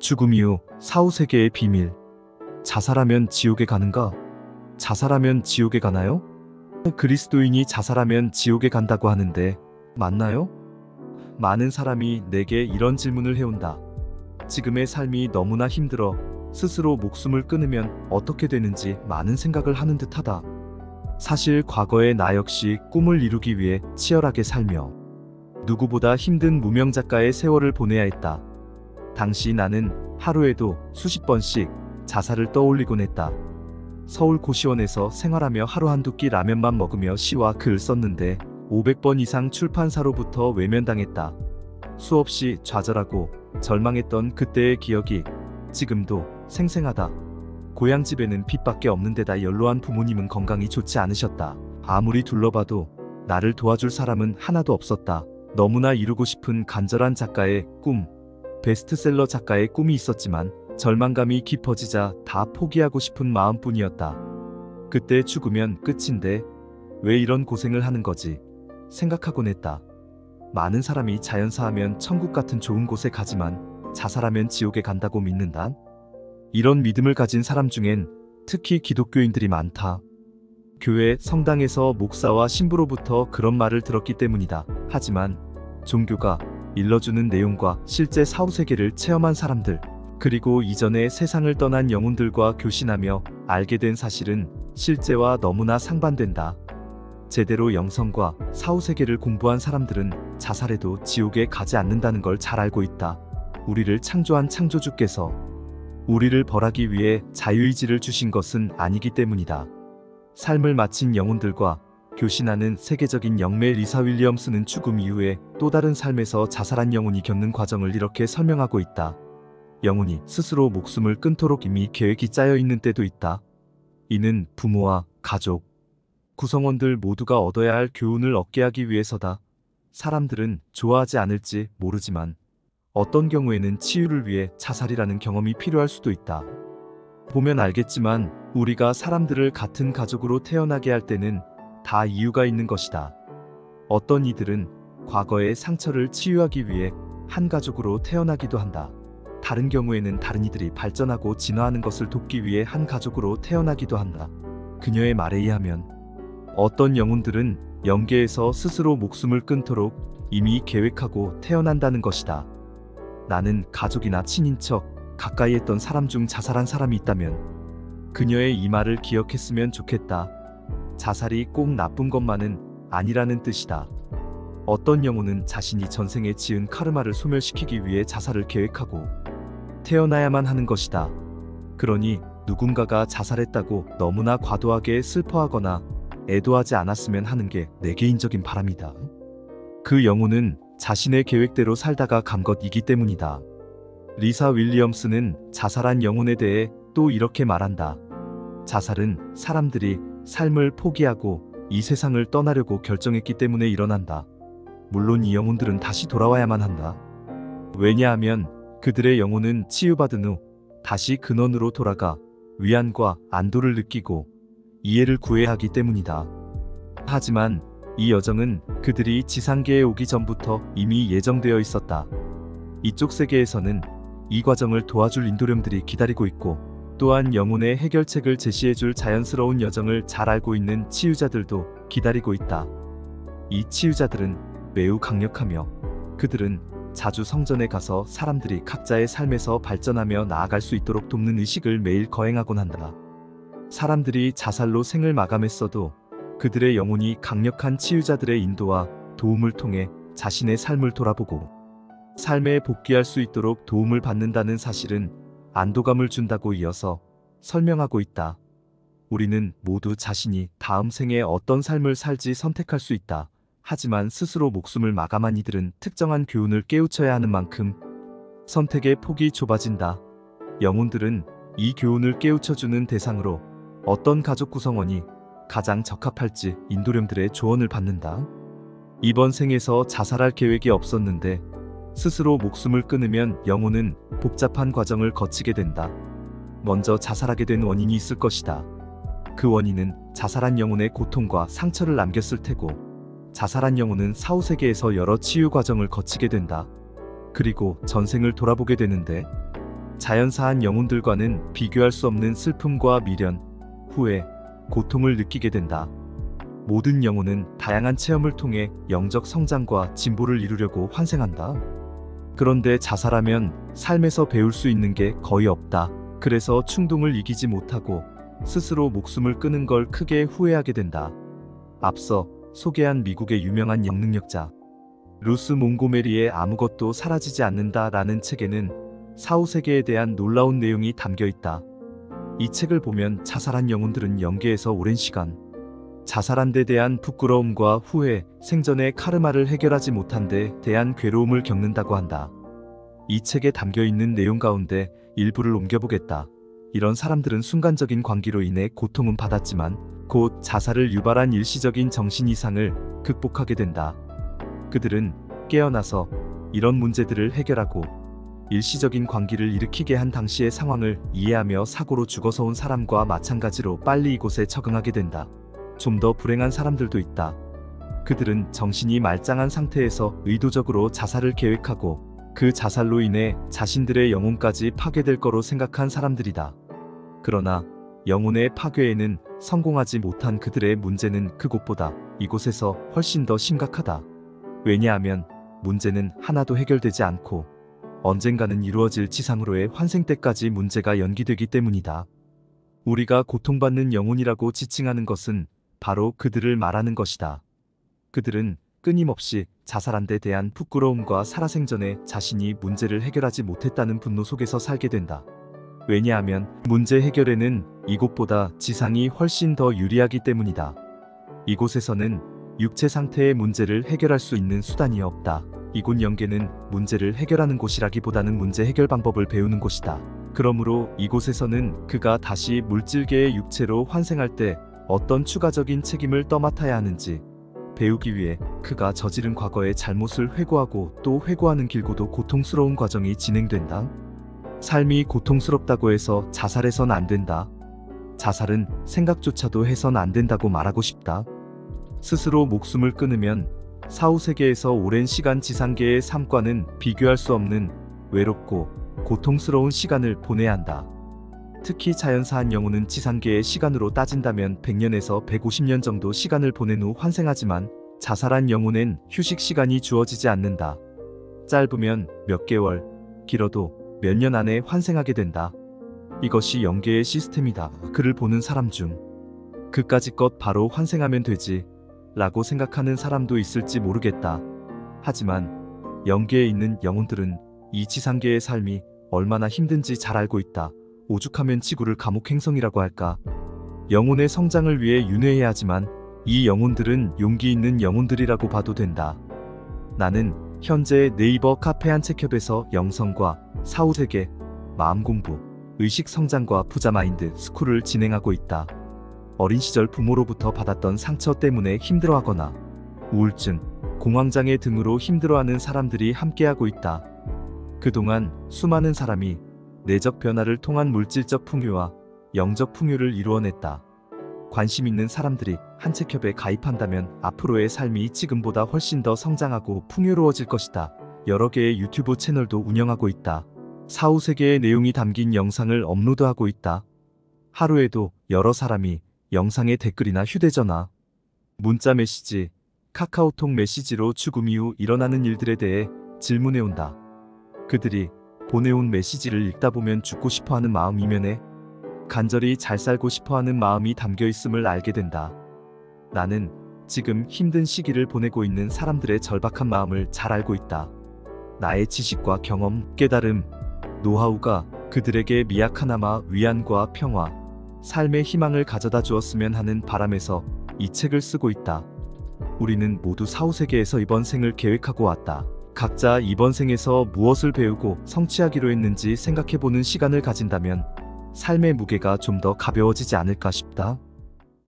죽음 이후 사후세계의 비밀. 자살하면 지옥에 가는가? 자살하면 지옥에 가나요? 그리스도인이 자살하면 지옥에 간다고 하는데 맞나요? 많은 사람이 내게 이런 질문을 해온다. 지금의 삶이 너무나 힘들어 스스로 목숨을 끊으면 어떻게 되는지 많은 생각을 하는 듯하다. 사실 과거의 나 역시 꿈을 이루기 위해 치열하게 살며 누구보다 힘든 무명 작가의 세월을 보내야 했다. 당시 나는 하루에도 수십 번씩 자살을 떠올리곤 했다. 서울 고시원에서 생활하며 하루 한두 끼 라면만 먹으며 시와 글 썼는데 500번 이상 출판사로부터 외면당했다. 수없이 좌절하고 절망했던 그때의 기억이 지금도 생생하다. 고향 집에는 빚밖에 없는 데다 연로한 부모님은 건강이 좋지 않으셨다. 아무리 둘러봐도 나를 도와줄 사람은 하나도 없었다. 너무나 이루고 싶은 간절한 작가의 꿈, 베스트셀러 작가의 꿈이 있었지만 절망감이 깊어지자 다 포기하고 싶은 마음뿐이었다. 그때 죽으면 끝인데 왜 이런 고생을 하는 거지 생각하곤 했다. 많은 사람이 자연사하면 천국 같은 좋은 곳에 가지만 자살하면 지옥에 간다고 믿는다. 이런 믿음을 가진 사람 중엔 특히 기독교인들이 많다. 교회 성당에서 목사와 신부로부터 그런 말을 들었기 때문이다. 하지만 종교가 일러주는 내용과 실제 사후세계를 체험한 사람들, 그리고 이전에 세상을 떠난 영혼들과 교신하며 알게 된 사실은 실제와 너무나 상반된다. 제대로 영성과 사후세계를 공부한 사람들은 자살해도 지옥에 가지 않는다는 걸 잘 알고 있다. 우리를 창조한 창조주께서 우리를 벌하기 위해 자유의지를 주신 것은 아니기 때문이다. 삶을 마친 영혼들과 교신하는 세계적인 영매 리사 윌리엄스는 죽음 이후에 또 다른 삶에서 자살한 영혼이 겪는 과정을 이렇게 설명하고 있다. 영혼이 스스로 목숨을 끊도록 이미 계획이 짜여 있는 때도 있다. 이는 부모와 가족, 구성원들 모두가 얻어야 할 교훈을 얻게 하기 위해서다. 사람들은 좋아하지 않을지 모르지만 어떤 경우에는 치유를 위해 자살이라는 경험이 필요할 수도 있다. 보면 알겠지만 우리가 사람들을 같은 가족으로 태어나게 할 때는 다 이유가 있는 것이다. 어떤 이들은 과거의 상처를 치유하기 위해 한 가족으로 태어나기도 한다. 다른 경우에는 다른 이들이 발전하고 진화하는 것을 돕기 위해 한 가족으로 태어나기도 한다. 그녀의 말에 의하면 어떤 영혼들은 영계에서 스스로 목숨을 끊도록 이미 계획하고 태어난다는 것이다. 나는 가족이나 친인척, 가까이 했던 사람 중 자살한 사람이 있다면 그녀의 이 말을 기억했으면 좋겠다. 자살이 꼭 나쁜 것만은 아니라는 뜻이다. 어떤 영혼은 자신이 전생에 지은 카르마를 소멸시키기 위해 자살을 계획하고 태어나야만 하는 것이다. 그러니 누군가가 자살했다고 너무나 과도하게 슬퍼하거나 애도하지 않았으면 하는 게 내 개인적인 바람이다. 그 영혼은 자신의 계획대로 살다가 간 것이기 때문이다. 리사 윌리엄스는 자살한 영혼에 대해 또 이렇게 말한다. 자살은 사람들이 삶을 포기하고 이 세상을 떠나려고 결정했기 때문에 일어난다. 물론 이 영혼들은 다시 돌아와야만 한다. 왜냐하면 그들의 영혼은 치유받은 후 다시 근원으로 돌아가 위안과 안도를 느끼고 이해를 구해야 하기 때문이다. 하지만 이 여정은 그들이 지상계에 오기 전부터 이미 예정되어 있었다. 이쪽 세계에서는 이 과정을 도와줄 인도령들이 기다리고 있고 또한 영혼의 해결책을 제시해줄 자연스러운 여정을 잘 알고 있는 치유자들도 기다리고 있다. 이 치유자들은 매우 강력하며 그들은 자주 성전에 가서 사람들이 각자의 삶에서 발전하며 나아갈 수 있도록 돕는 의식을 매일 거행하곤 한다. 사람들이 자살로 생을 마감했어도 그들의 영혼이 강력한 치유자들의 인도와 도움을 통해 자신의 삶을 돌아보고 삶에 복귀할 수 있도록 도움을 받는다는 사실은 안도감을 준다고 이어서 설명하고 있다. 우리는 모두 자신이 다음 생에 어떤 삶을 살지 선택할 수 있다. 하지만 스스로 목숨을 마감한 이들은 특정한 교훈을 깨우쳐야 하는 만큼 선택의 폭이 좁아진다. 영혼들은 이 교훈을 깨우쳐주는 대상으로 어떤 가족 구성원이 가장 적합할지 인도령들의 조언을 받는다. 이번 생에서 자살할 계획이 없었는데 스스로 목숨을 끊으면 영혼은 복잡한 과정을 거치게 된다. 먼저 자살하게 된 원인이 있을 것이다. 그 원인은 자살한 영혼의 고통과 상처를 남겼을 테고 자살한 영혼은 사후세계에서 여러 치유 과정을 거치게 된다. 그리고 전생을 돌아보게 되는데 자연사한 영혼들과는 비교할 수 없는 슬픔과 미련, 후회, 고통을 느끼게 된다. 모든 영혼은 다양한 체험을 통해 영적 성장과 진보를 이루려고 환생한다. 그런데 자살하면 삶에서 배울 수 있는 게 거의 없다. 그래서 충동을 이기지 못하고 스스로 목숨을 끊은 걸 크게 후회하게 된다. 앞서 소개한 미국의 유명한 영능력자 루스 몽고메리의 아무것도 사라지지 않는다라는 책에는 사후세계에 대한 놀라운 내용이 담겨 있다. 이 책을 보면 자살한 영혼들은 영계에서 오랜 시간 자살한 데 대한 부끄러움과 후회, 생전의 카르마를 해결하지 못한 데 대한 괴로움을 겪는다고 한다. 이 책에 담겨 있는 내용 가운데 일부를 옮겨보겠다. 이런 사람들은 순간적인 광기로 인해 고통은 받았지만 곧 자살을 유발한 일시적인 정신 이상을 극복하게 된다. 그들은 깨어나서 이런 문제들을 해결하고 일시적인 광기를 일으키게 한 당시의 상황을 이해하며 사고로 죽어서 온 사람과 마찬가지로 빨리 이곳에 적응하게 된다. 좀 더 불행한 사람들도 있다. 그들은 정신이 말짱한 상태에서 의도적으로 자살을 계획하고 그 자살로 인해 자신들의 영혼까지 파괴될 거로 생각한 사람들이다. 그러나 영혼의 파괴에는 성공하지 못한 그들의 문제는 그곳보다 이곳에서 훨씬 더 심각하다. 왜냐하면 문제는 하나도 해결되지 않고 언젠가는 이루어질 지상으로의 환생 때까지 문제가 연기되기 때문이다. 우리가 고통받는 영혼이라고 지칭하는 것은 바로 그들을 말하는 것이다. 그들은 끊임없이 자살한 데 대한 부끄러움과 살아생전에 자신이 문제를 해결하지 못했다는 분노 속에서 살게 된다. 왜냐하면 문제 해결에는 이곳보다 지상이 훨씬 더 유리하기 때문이다. 이곳에서는 육체 상태의 문제를 해결할 수 있는 수단이 없다. 이곳 영계는 문제를 해결하는 곳이라기보다는 문제 해결 방법을 배우는 곳이다. 그러므로 이곳에서는 그가 다시 물질계의 육체로 환생할 때 어떤 추가적인 책임을 떠맡아야 하는지 배우기 위해 그가 저지른 과거의 잘못을 회고하고 또 회고하는 길고도 고통스러운 과정이 진행된다. 삶이 고통스럽다고 해서 자살해선 안 된다. 자살은 생각조차도 해선 안 된다고 말하고 싶다. 스스로 목숨을 끊으면 사후세계에서 오랜 시간 지상계의 삶과는 비교할 수 없는 외롭고 고통스러운 시간을 보내야 한다. 특히 자연사한 영혼은 지상계의 시간으로 따진다면 100년에서 150년 정도 시간을 보낸 후 환생하지만 자살한 영혼엔 휴식 시간이 주어지지 않는다. 짧으면 몇 개월, 길어도 몇 년 안에 환생하게 된다. 이것이 영계의 시스템이다. 그를 보는 사람 중 그까짓 것 바로 환생하면 되지 라고 생각하는 사람도 있을지 모르겠다. 하지만 영계에 있는 영혼들은 이 지상계의 삶이 얼마나 힘든지 잘 알고 있다. 오죽하면 지구를 감옥 행성이라고 할까. 영혼의 성장을 위해 윤회해야 하지만 이 영혼들은 용기 있는 영혼들이라고 봐도 된다. 나는 현재 네이버 카페 한책협에서 영성과 사후세계, 마음공부, 의식성장과 부자마인드 스쿨을 진행하고 있다. 어린 시절 부모로부터 받았던 상처 때문에 힘들어하거나 우울증, 공황장애 등으로 힘들어하는 사람들이 함께하고 있다. 그동안 수많은 사람이 내적 변화를 통한 물질적 풍요와 영적 풍요를 이루어냈다. 관심 있는 사람들이 한책협에 가입한다면 앞으로의 삶이 지금보다 훨씬 더 성장하고 풍요로워질 것이다. 여러 개의 유튜브 채널도 운영하고 있다. 사후세계의 내용이 담긴 영상을 업로드하고 있다. 하루에도 여러 사람이 영상의 댓글이나 휴대전화, 문자 메시지, 카카오톡 메시지로 죽음 이후 일어나는 일들에 대해 질문해온다. 그들이 보내온 메시지를 읽다 보면 죽고 싶어하는 마음 이면에 간절히 잘 살고 싶어하는 마음이 담겨 있음을 알게 된다. 나는 지금 힘든 시기를 보내고 있는 사람들의 절박한 마음을 잘 알고 있다. 나의 지식과 경험, 깨달음, 노하우가 그들에게 미약하나마 위안과 평화, 삶의 희망을 가져다 주었으면 하는 바람에서 이 책을 쓰고 있다. 우리는 모두 사후세계에서 이번 생을 계획하고 왔다. 각자 이번 생에서 무엇을 배우고 성취하기로 했는지 생각해보는 시간을 가진다면 삶의 무게가 좀 더 가벼워지지 않을까 싶다.